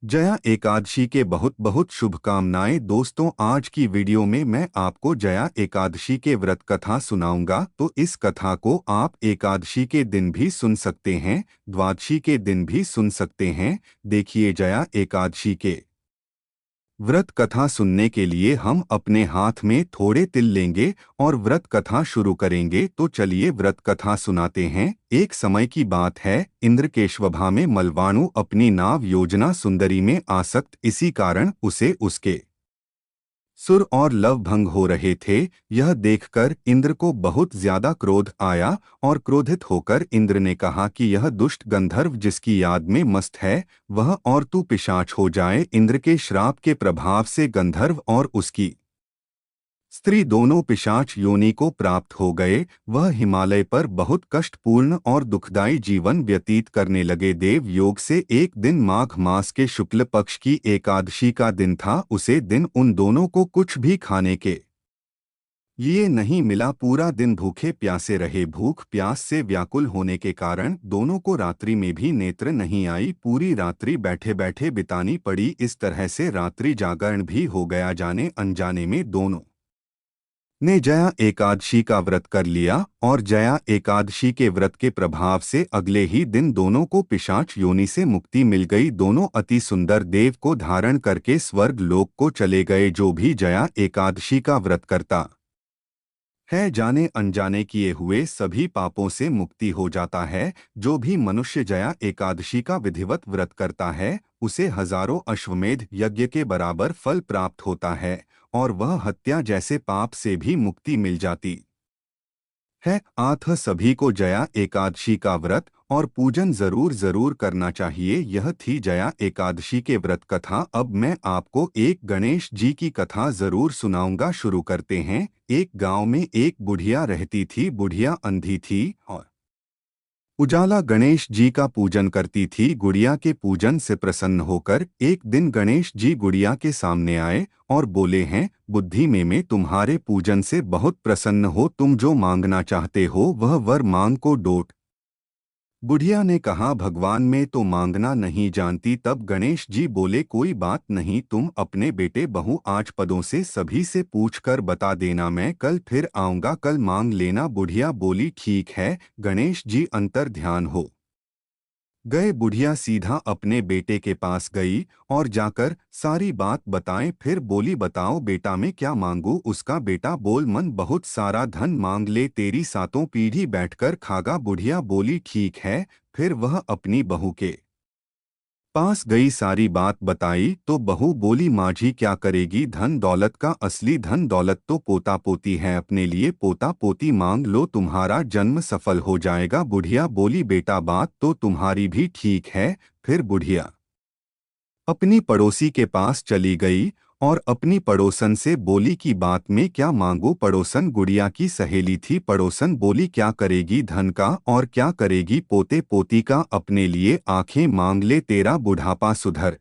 जया एकादशी के बहुत बहुत शुभकामनाएं दोस्तों। आज की वीडियो में मैं आपको जया एकादशी के व्रत कथा सुनाऊंगा। तो इस कथा को आप एकादशी के दिन भी सुन सकते हैं, द्वादशी के दिन भी सुन सकते हैं। देखिए, जया एकादशी के व्रत कथा सुनने के लिए हम अपने हाथ में थोड़े तिल लेंगे और व्रत कथा शुरू करेंगे। तो चलिए व्रत कथा सुनाते हैं। एक समय की बात है, इंद्रकेशवभा में मलवाणु अपनी नाव योजना सुंदरी में आसक्त, इसी कारण उसे उसके सुर और लव भंग हो रहे थे। यह देखकर इंद्र को बहुत ज्यादा क्रोध आया और क्रोधित होकर इंद्र ने कहा कि यह दुष्ट गंधर्व जिसकी याद में मस्त है, वह और तू पिशाच हो जाए। इंद्र के श्राप के प्रभाव से गंधर्व और उसकी स्त्री दोनों पिशाच योनि को प्राप्त हो गए। वह हिमालय पर बहुत कष्टपूर्ण और दुखदायी जीवन व्यतीत करने लगे। देव योग से एक दिन माघ मास के शुक्ल पक्ष की एकादशी का दिन था। उसे दिन उन दोनों को कुछ भी खाने के लिए नहीं मिला। पूरा दिन भूखे प्यासे रहे। भूख प्यास से व्याकुल होने के कारण दोनों को रात्रि में भी नेत्र नहीं आई। पूरी रात्रि बैठे बैठे बितानी पड़ी। इस तरह से रात्रि जागरण भी हो गया। जाने अनजाने में दोनों ने जया एकादशी का व्रत कर लिया और जया एकादशी के व्रत के प्रभाव से अगले ही दिन दोनों को पिशाच योनि से मुक्ति मिल गई। दोनों अति सुंदर देव को धारण करके स्वर्ग लोक को चले गए। जो भी जया एकादशी का व्रत करता है, जाने अनजाने किए हुए सभी पापों से मुक्ति हो जाता है। जो भी मनुष्य जया एकादशी का विधिवत व्रत करता है, उसे हजारों अश्वमेध यज्ञ के बराबर फल प्राप्त होता है और वह हत्या जैसे पाप से भी मुक्ति मिल जाती है। आथ सभी को जया एकादशी का व्रत और पूजन जरूर जरूर करना चाहिए। यह थी जया एकादशी के व्रत कथा। अब मैं आपको एक गणेश जी की कथा जरूर सुनाऊंगा। शुरू करते हैं। एक गांव में एक बुढ़िया रहती थी। बुढ़िया अंधी थी और उजाला गणेश जी का पूजन करती थी। गुड़िया के पूजन से प्रसन्न होकर एक दिन गणेश जी गुड़िया के सामने आए और बोले हैं, बुद्धि में मैं तुम्हारे पूजन से बहुत प्रसन्न हो। तुम जो मांगना चाहते हो वह वर मांग को डोट। बुढ़िया ने कहा, भगवान मैं तो मांगना नहीं जानती। तब गणेश जी बोले, कोई बात नहीं, तुम अपने बेटे बहू आज पदों से सभी से पूछकर बता देना। मैं कल फिर आऊंगा, कल मांग लेना। बुढ़िया बोली, ठीक है। गणेश जी अंतर ध्यान हो गए। बुढ़िया सीधा अपने बेटे के पास गई और जाकर सारी बात बताएं। फिर बोली, बताओ बेटा मैं क्या मांगू। उसका बेटा बोल, मन बहुत सारा धन मांग ले, तेरी सातों पीढ़ी बैठकर खागा। बुढ़िया बोली, ठीक है। फिर वह अपनी बहू के पास गई, सारी बात बताई तो बहू बोली, माझी क्या करेगी धन दौलत का, असली धन दौलत तो पोता पोती है, अपने लिए पोता पोती मांग लो, तुम्हारा जन्म सफल हो जाएगा। बुढ़िया बोली, बेटा बात तो तुम्हारी भी ठीक है। फिर बुढ़िया अपनी पड़ोसी के पास चली गई और अपनी पड़ोसन से बोली कि बात में क्या मांगू। पड़ोसन गुड़िया की सहेली थी। पड़ोसन बोली, क्या करेगी धन का और क्या करेगी पोते पोती का, अपने लिए आंखें मांग ले, तेरा बुढ़ापा सुधर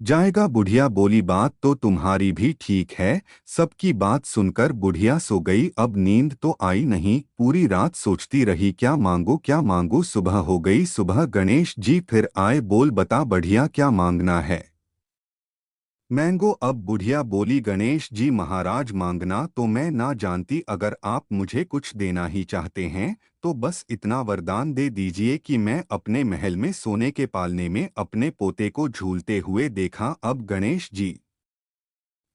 जाएगा। बुढ़िया बोली, बात तो तुम्हारी भी ठीक है। सबकी बात सुनकर बुढ़िया सो गई। अब नींद तो आई नहीं, पूरी रात सोचती रही, क्या मांगू क्या मांगू। सुबह हो गई। सुबह गणेश जी फिर आए। बोल बता बढ़िया क्या मांगना है। मैंगो। अब बुढ़िया बोली, गणेश जी महाराज मांगना तो मैं ना जानती, अगर आप मुझे कुछ देना ही चाहते हैं तो बस इतना वरदान दे दीजिए कि मैं अपने महल में सोने के पालने में अपने पोते को झूलते हुए देखा। अब गणेश जी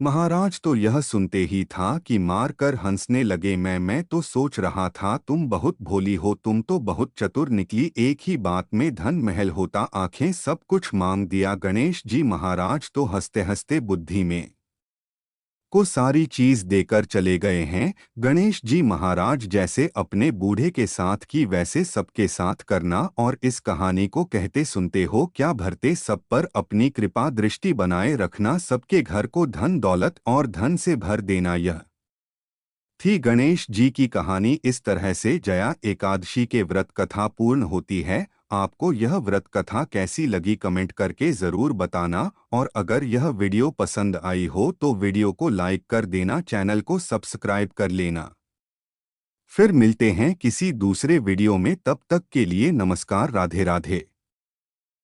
महाराज तो यह सुनते ही था कि मार कर हंसने लगे। मैं तो सोच रहा था तुम बहुत भोली हो, तुम तो बहुत चतुर निकली, एक ही बात में धन महल होता, आंखें सब कुछ मांग दिया। गणेश जी महाराज तो हंसते हंसते बुद्धि में को सारी चीज देकर चले गए हैं। गणेश जी महाराज जैसे अपने बूढ़े के साथ की वैसे सबके साथ करना और इस कहानी को कहते सुनते हो क्या भरते सब पर अपनी कृपा दृष्टि बनाए रखना, सबके घर को धन दौलत और धन से भर देना। यह थी गणेश जी की कहानी। इस तरह से जया एकादशी के व्रत कथा पूर्ण होती है। आपको यह व्रत कथा कैसी लगी कमेंट करके ज़रूर बताना और अगर यह वीडियो पसंद आई हो तो वीडियो को लाइक कर देना, चैनल को सब्सक्राइब कर लेना। फिर मिलते हैं किसी दूसरे वीडियो में, तब तक के लिए नमस्कार, राधे राधे।